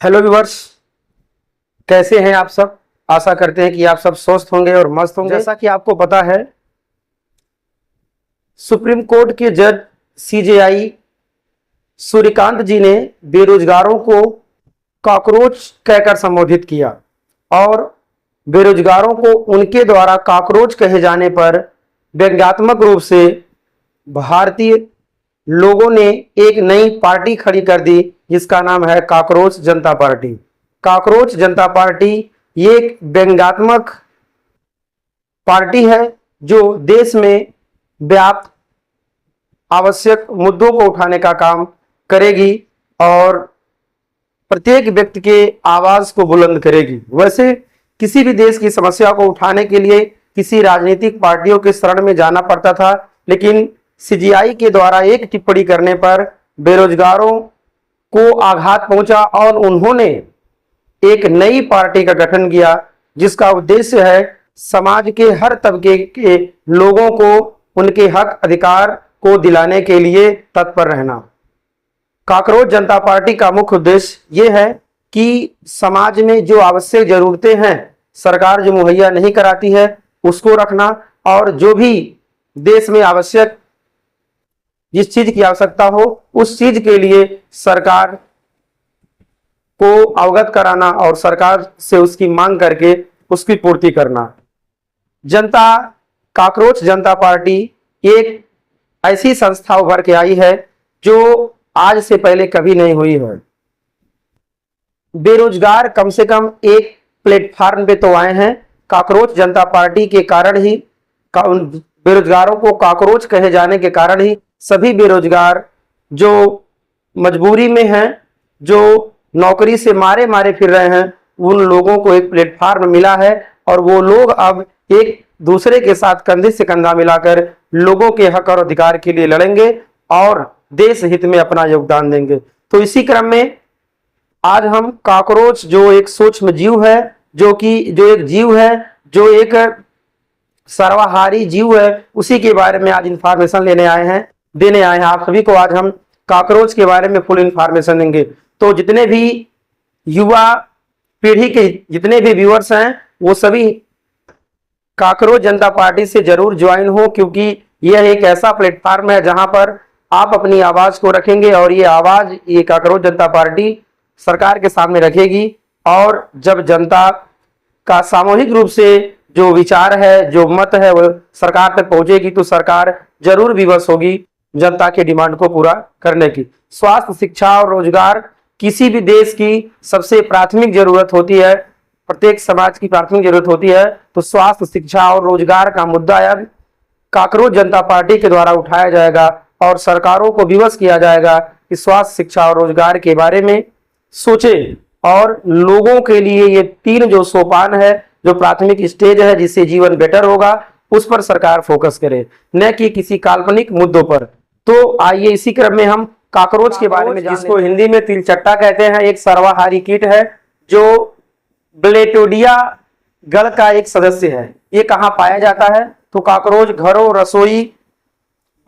Hello viewers, कैसे हैं आप सब। आशा करते हैं कि आप सब स्वस्थ होंगे और मस्त होंगे। जैसा कि आपको पता है, सुप्रीम कोर्ट के जज सीजेआई सूर्यकांत जी ने बेरोजगारों को कॉकरोच कहकर संबोधित किया और बेरोजगारों को उनके द्वारा कॉकरोच कहे जाने पर व्यंग्यात्मक रूप से भारतीय लोगों ने एक नई पार्टी खड़ी कर दी जिसका नाम है कॉकरोच जनता पार्टी। कॉकरोच जनता पार्टी ये एक व्यंग्यात्मक पार्टी है जो देश में व्याप्त आवश्यक मुद्दों को उठाने का काम करेगी और प्रत्येक व्यक्ति के आवाज को बुलंद करेगी। वैसे किसी भी देश की समस्या को उठाने के लिए किसी राजनीतिक पार्टियों के शरण में जाना पड़ता था, लेकिन सीजीआई के द्वारा एक टिप्पणी करने पर बेरोजगारों को आघात पहुंचा और उन्होंने एक नई पार्टी का गठन किया जिसका उद्देश्य है समाज के हर तबके के लोगों को उनके हक अधिकार को दिलाने के लिए तत्पर रहना। कॉकरोच जनता पार्टी का मुख्य उद्देश्य यह है कि समाज में जो आवश्यक जरूरतें हैं सरकार जो मुहैया नहीं कराती है उसको रखना, और जो भी देश में आवश्यक जिस चीज की आवश्यकता हो उस चीज के लिए सरकार को अवगत कराना और सरकार से उसकी मांग करके उसकी पूर्ति करना। कॉकरोच जनता पार्टी एक ऐसी संस्था उभर के आई है जो आज से पहले कभी नहीं हुई है। बेरोजगार कम से कम एक प्लेटफार्म पे तो आए हैं। कॉकरोच जनता पार्टी के कारण ही, बेरोजगारों को कॉकरोच कहे जाने के कारण ही सभी बेरोजगार जो मजबूरी में हैं, जो नौकरी से मारे मारे फिर रहे हैं, उन लोगों को एक प्लेटफार्म मिला है और वो लोग अब एक दूसरे के साथ कंधे से कंधा मिलाकर लोगों के हक और अधिकार के लिए लड़ेंगे और देश हित में अपना योगदान देंगे। तो इसी क्रम में आज हम कॉकरोच जो एक सूक्ष्म जीव है, जो एक जीव है, जो एक सर्वाहारी जीव है, उसी के बारे में आज इंफॉर्मेशन देने आए हैं आप सभी को। आज हम कॉकरोच के बारे में फुल इंफॉर्मेशन देंगे। तो जितने भी युवा पीढ़ी के जितने भी व्यूअर्स हैं वो सभी कॉकरोच जनता पार्टी से जरूर ज्वाइन हो, क्योंकि यह एक ऐसा प्लेटफार्म है जहां पर आप अपनी आवाज को रखेंगे और ये कॉकरोच जनता पार्टी सरकार के सामने रखेगी। और जब जनता का सामूहिक रूप से जो विचार है, जो मत है, वो सरकार तक पहुंचेगी तो सरकार जरूर विवश होगी जनता के डिमांड को पूरा करने की। स्वास्थ्य, शिक्षा और रोजगार किसी भी देश की सबसे प्राथमिक जरूरत होती है, प्रत्येक समाज की प्राथमिक जरूरत होती है। तो स्वास्थ्य, शिक्षा और रोजगार का मुद्दा अब कॉकरोच जनता पार्टी के द्वारा उठाया जाएगा और सरकारों को विवश किया जाएगा कि स्वास्थ्य, शिक्षा और रोजगार के बारे में सोचे और लोगों के लिए ये तीन जो सोपान है, जो प्राथमिक स्टेज है जिससे जीवन बेटर होगा, उस पर सरकार फोकस करे, न कि किसी काल्पनिक मुद्दों पर। तो आइए इसी क्रम में हम कॉकरोच के बारे में जिसको हिंदी में तिलचट्टा कहते हैं, एक सर्वाहारी कीट है जो ब्लेटोडिया गण का एक सदस्य है। ये कहाँ पाया जाता है? तो कॉकरोच घरों, रसोई,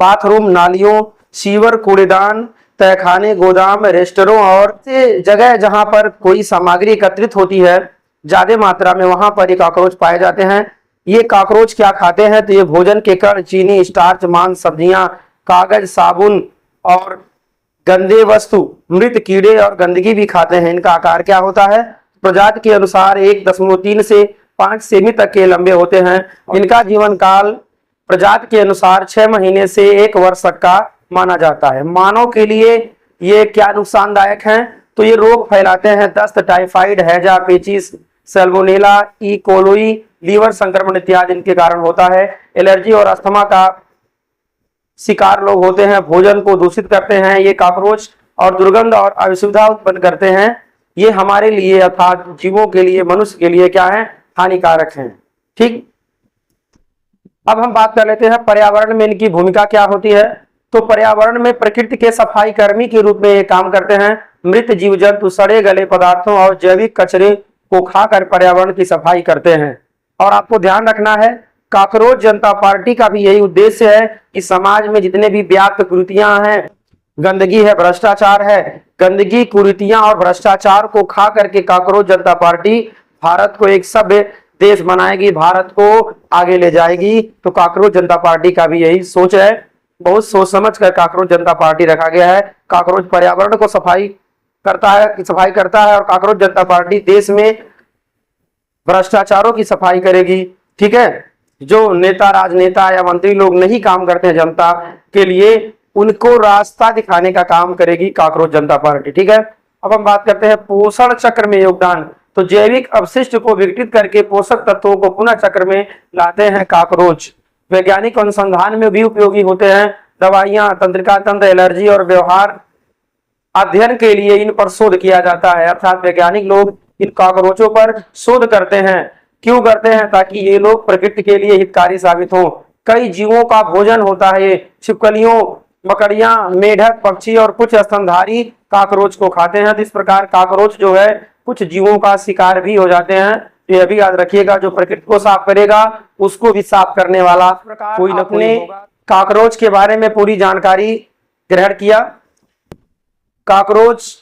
बाथरूम, नालियों, सीवर, कूड़ेदान, तहखाने, गोदाम, रेस्टोरों और जगह जहां पर कोई सामग्री एकत्रित होती है ज्यादा मात्रा में, वहां पर ये कॉकरोच पाए जाते हैं। ये कॉकरोच क्या खाते हैं? तो ये भोजन के कण, चीनी, स्टार्च, मांस, सब्जियां, कागज, साबुन और गंदे वस्तु, मृत कीड़े और गंदगी भी खाते हैं। इनका आकार क्या होता है? प्रजाति के अनुसार 1.3 से 5 सेमी तक के लंबे होते हैं। इनका जीवन काल प्रजाति के अनुसार 6 महीने से 1 वर्ष तक का माना जाता है। मानव के लिए ये क्या नुकसानदायक हैं? तो ये रोग फैलाते हैं, दस्त, टाइफाइड, हैजा, पेचिस, सैल्मोनेला, ई कोलोई, लीवर संक्रमण इत्यादि इनके कारण होता है। एलर्जी और अस्थमा का शिकार लोग होते हैं, भोजन को दूषित करते हैं ये कॉकरोच और दुर्गंध और असुविधा उत्पन्न करते हैं। ये हमारे लिए अर्थात जीवों के लिए, मनुष्य के लिए क्या है? हानिकारक हैं। ठीक, अब हम बात कर लेते हैं पर्यावरण में इनकी भूमिका क्या होती है। तो पर्यावरण में प्रकृति के सफाई कर्मी के रूप में ये काम करते हैं। मृत जीव जंतु, सड़े गले पदार्थों और जैविक कचरे को खाकर पर्यावरण की सफाई करते हैं। और आपको ध्यान रखना है, कॉकरोच जनता पार्टी का भी यही उद्देश्य है कि समाज में जितने भी व्याप्त कुरीतियां हैं गंदगी है, भ्रष्टाचार है। गंदगी, कुरीतियां और भ्रष्टाचार को खा करके कांकरोच जनता पार्टी भारत को एक सभ्य देश बनाएगी, भारत को आगे ले जाएगी। तो कांकरोच जनता पार्टी का भी यही सोच है। बहुत सोच समझ कर कांकरोच जनता पार्टी रखा गया है। कांकरोच पर्यावरण को सफाई करता है और कांकरोच जनता पार्टी देश में भ्रष्टाचारों की सफाई करेगी। ठीक है, जो नेता, राजनेता या मंत्री लोग नहीं काम करते हैं जनता के लिए, उनको रास्ता दिखाने का काम करेगी कांकरोच जनता पार्टी। ठीक है, अब हम बात करते हैं पोषण चक्र में योगदान। तो जैविक अपशिष्ट को विघटित करके पोषक तत्वों को पुनः चक्र में लाते हैं काकरोच। वैज्ञानिक अनुसंधान में भी उपयोगी होते हैं। दवाइयां, तंत्रिका तंत्र, एलर्जी और व्यवहार अध्ययन के लिए इन पर शोध किया जाता है। अर्थात वैज्ञानिक लोग इन काकरोचों पर शोध करते हैं। क्यों करते हैं? ताकि ये लोग प्रकृति के लिए हितकारी साबित हों। कई जीवों का भोजन होता है। छिपकलियों, मकड़ियां, मेढक, पक्षी और कुछ स्तनधारी काकरोच को खाते हैं। तो इस प्रकार काकरोच जो है कुछ जीवों का शिकार भी हो जाते हैं। तो यह भी याद रखिएगा, जो प्रकृति को साफ करेगा उसको भी साफ करने वाला कोई न कोई होगा। काकरोच के बारे में पूरी जानकारी ग्रहण किया। काकरोच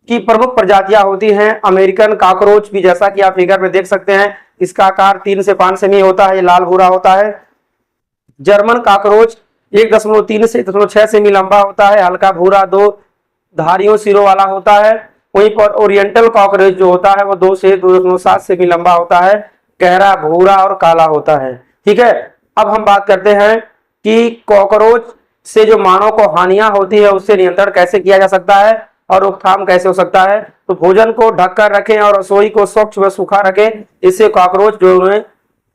की प्रमुख प्रजातियां होती हैं। अमेरिकन काकरोच भी, जैसा कि आप फिगर में देख सकते हैं, इसका आकार 3 से 5 सेमी होता है, ये लाल भूरा होता है। जर्मन काकरोच 1.3 से 1.6 सेमी लंबा होता है, हल्का भूरा, 2 धारियों सिरों वाला होता है। वहीं पर ओरिएंटल कॉकरोच जो होता है वो 2 से 2.7 सेमी लंबा होता है, गहरा भूरा और काला होता है। ठीक है, अब हम बात करते हैं कि कॉकरोच से जो मानव को हानियां होती है उससे नियंत्रण कैसे किया जा सकता है और रोकथाम कैसे हो सकता है। तो भोजन को ढककर रखें और रसोई को स्वच्छ व सूखा रखें, इससे कॉकरोच जो है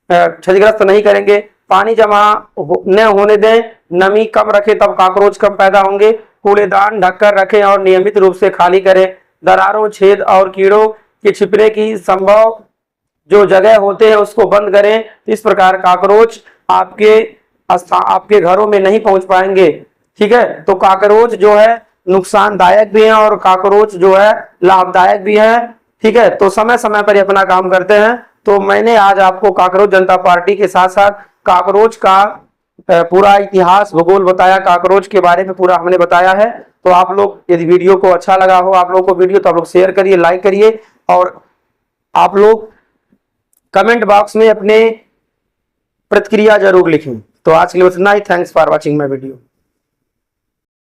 क्षतिग्रस्त नहीं करेंगे। पानी जमा न होने दें, नमी कम रखें, तब कॉकरोच कम पैदा होंगे। कूड़ेदान ढककर रखें और नियमित रूप से खाली करें। दरारों, छेद और कीड़ों के छिपने की संभव जो जगह होते हैं उसको बंद करें। इस प्रकार कॉकरोच आपके घरों में नहीं पहुंच पाएंगे। ठीक है, तो कॉकरोच जो है नुकसानदायक भी है और कॉकरोच जो है लाभदायक भी है। ठीक है, तो समय समय पर अपना काम करते हैं। तो मैंने आज आपको काकरोच जनता पार्टी के साथ साथ कॉकरोच का पूरा इतिहास, भूगोल बताया, कॉकरोच के बारे में पूरा हमने बताया है। तो आप लोग, यदि वीडियो को अच्छा लगा हो आप लोग को वीडियो, तो आप लोग शेयर करिए, लाइक करिए और आप लोग कमेंट बॉक्स में अपने प्रतिक्रिया जरूर लिखें। तो आज के लिए इतना ही। Thanks for watching my video.